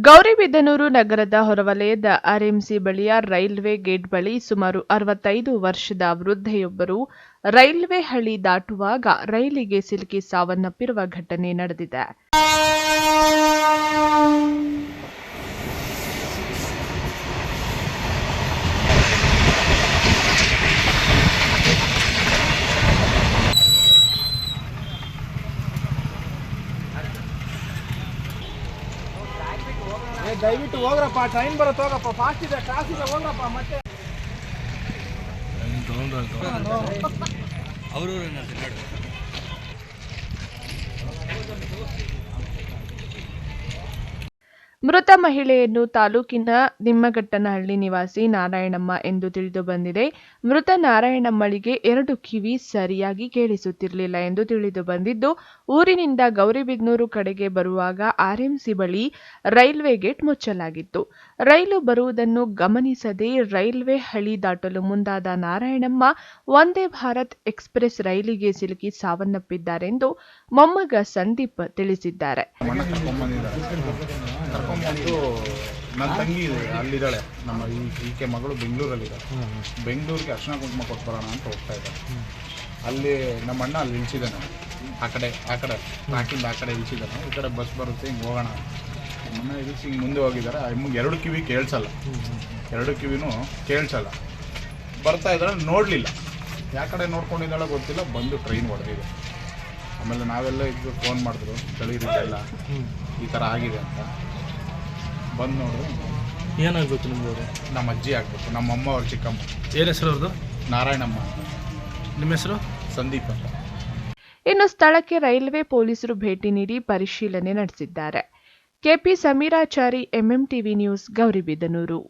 ಗೌರಿಬಿದನೂರು ನಗರದ ಹೊರವಲಯದ ಆರ್ಎಂಸಿ ಬಳಿಯ ರೈಲ್ವೆ ಗೇಟ್ ಬಳಿ ಸುಮಾರು 65 ವರ್ಷದ ವೃದ್ಧೆಯೊಬ್ಬರು ರೈಲ್ವೆ ಹಳಿ ದಾಟುವಾಗ ರೈಲಿಗೆ ಸಿಲುಕಿ ಸಾವನ್ನಪ್ಪಿರುವ ಘಟನೆ ನಡೆದಿದೆ. ದಯವಿಟ್ಟು ಹೋಗ್ರಪ್ಪ, ಟ್ರೈನ್ ಬರುತ್ತೆ, ಹೋಗಪ್ಪ, ಫಾಸ್ಟ್ ಇದೆ, ಕಾಸಿದೆ, ಹೋಗ್ರಪ್ಪ. ಮತ್ತೆ ಅವರು ಮೃತ ಮಹಿಳೆಯನ್ನು ತಾಲೂಕಿನ ನಿಮ್ಮಘಟ್ಟನಹಳ್ಳಿ ನಿವಾಸಿ ನಾರಾಯಣಮ್ಮ ಎಂದು ತಿಳಿದು ಬಂದಿದೆ. ಮೃತ ನಾರಾಯಣಮ್ಮಳಿಗೆ 2 ಕಿವಿ ಸರಿಯಾಗಿ ಕೇಳಿಸುತ್ತಿರಲಿಲ್ಲ ಎಂದು ತಿಳಿದು ಬಂದಿದ್ದು, ಊರಿನಿಂದ ಗೌರಿಬಿದನೂರು ಕಡೆಗೆ ಬರುವಾಗ ಆರ್ಎಂಸಿ ಬಳಿ ರೈಲ್ವೆ ಗೇಟ್ ಮುಚ್ಚಲಾಗಿತ್ತು. ರೈಲು ಬರುವುದನ್ನು ಗಮನಿಸದೆ ರೈಲ್ವೆ ಹಳಿ ದಾಟಲು ಮುಂದಾದ ನಾರಾಯಣಮ್ಮ ವಂದೇ ಭಾರತ್ ಎಕ್ಸ್‌ಪ್ರೆಸ್ ರೈಲಿಗೆ ಸಿಲುಕಿ ಸಾವನ್ನಪ್ಪಿದ್ದಾರೆಂದು ಮೊಮ್ಮಗ ಸಂದೀಪ್ ತಿಳಿಸಿದ್ದಾರೆ. ಕರ್ಕೊಂಡ್ಬಂದು ನನ್ನ ತಂಗಿ ಅಲ್ಲಿದ್ದಾಳೆ, ನಮ್ಮ ಈಕೆ ಮಗಳು ಬೆಂಗಳೂರಲ್ಲಿದ್ದಾಳೆ. ಬೆಂಗಳೂರಿಗೆ ಅರ್ಶಿನ ಕುಂಕುಮ ಕೊಟ್ಬರೋಣ ಅಂತ ಹೋಗ್ತಾ ಇದ್ದಾರೆ. ಅಲ್ಲಿ ನಮ್ಮ ಅಣ್ಣ ಅಲ್ಲಿ ಇಳಿಸಿದ್ದಾನೆ, ಆ ಕಡೆ ಟ್ರ್ಯಾಕಿಂದ ಆ ಕಡೆ ಇಳಿಸಿದ್ದಾನೆ. ಈ ಕಡೆ ಬಸ್ ಬರುತ್ತೆ, ಹಿಂಗೆ ಹೋಗೋಣ. ನಮ್ಮನ್ನ ಇಳಿಸಿ ಹಿಂಗೆ ಮುಂದೆ ಹೋಗಿದ್ದಾರೆ. ನಿಮಗೆ 2 ಕಿವಿ ಕೇಳಿಸಲ್ಲ, 2 ಕಿವಿನೂ ಕೇಳಿಸಲ್ಲ. ಬರ್ತಾ ಇದ್ದಾಳೆ, ನೋಡಲಿಲ್ಲ, ಯಾವ ಕಡೆ ನೋಡ್ಕೊಂಡಿದ್ದಾಳೆ ಗೊತ್ತಿಲ್ಲ, ಬಂದು ಟ್ರೈನ್ ಹೊಡೆದಿದೆ. ಆಮೇಲೆ ನಾವೆಲ್ಲ ಇದ್ದು ಫೋನ್ ಮಾಡಿದ್ರು, ಸ್ಥಳೀಯರಿಗೆಲ್ಲ ಈ ಥರ ಆಗಿದೆ ಅಂತ. ಬಂದು ನೋಡಿದ್ರೆ ಏನಾಗಬೇಕು ನಿಮ್ಮವರು? ನಮ್ಮ ಅಜ್ಜಿ ಆಗಬೇಕು, ನಮ್ಮಮ್ಮ ಅವ್ರ ಚಿಕ್ಕಮ್ಮ. ಏನು ಹೆಸರು ಅವ್ರದ್ದು? ನಾರಾಯಣಮ್ಮ. ನಿಮ್ಮ ಹೆಸರು? ಸಂದೀಪ್ ಅಂತ. ಇನ್ನು ಸ್ಥಳಕ್ಕೆ ರೈಲ್ವೆ ಪೊಲೀಸರು ಭೇಟಿ ನೀಡಿ ಪರಿಶೀಲನೆ ನಡೆಸಿದ್ದಾರೆ. KP Sameerachari, MMTV news, Gauribidanur.